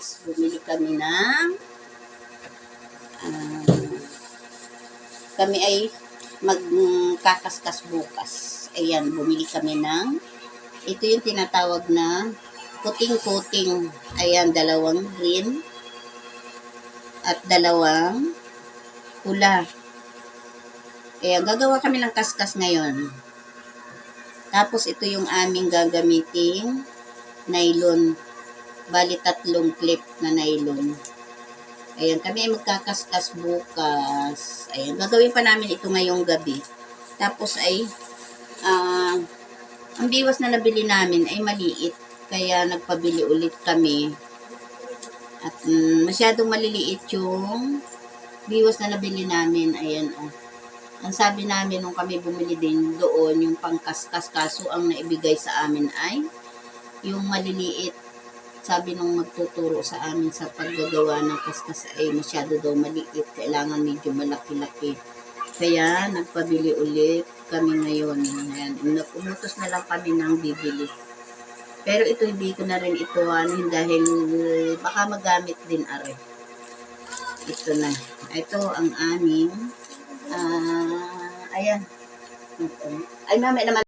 guys, bumili kami ng kami ay magkakaskas bukas. Ayan, bumili kami ng ito yung tinatawag na puting-puting. Ayan, 2 green at 2 pula. Ayan, gagawa kami ng kaskas ngayon. Tapos ito yung aming gagamiting nylon. Bali 3 clip na nylon. Ayan, kami ay magkakaskas bukas. Ayan, gagawin pa namin ito ngayong gabi. Tapos ay, ang biwas na nabili namin ay maliit. Kaya nagpabili ulit kami. At masyadong maliliit yung biwas na nabili namin. Ayan, ang sabi namin nung kami bumili din doon, yung pangkaskas. Kaso ang naibigay sa amin ay yung maliliit. Sabi nung magtuturo sa amin sa paggagawa ng kaskas ay masyado daw maliit. Kailangan medyo malaki-laki. Kaya nagpabili ulit kami ngayon. Ayan, umutos na lang kami ng bibili. Pero ito hindi ko na rin ito dahil baka magamit din are. Ito na. Ito ang aming ayan. Ay, mamaya naman.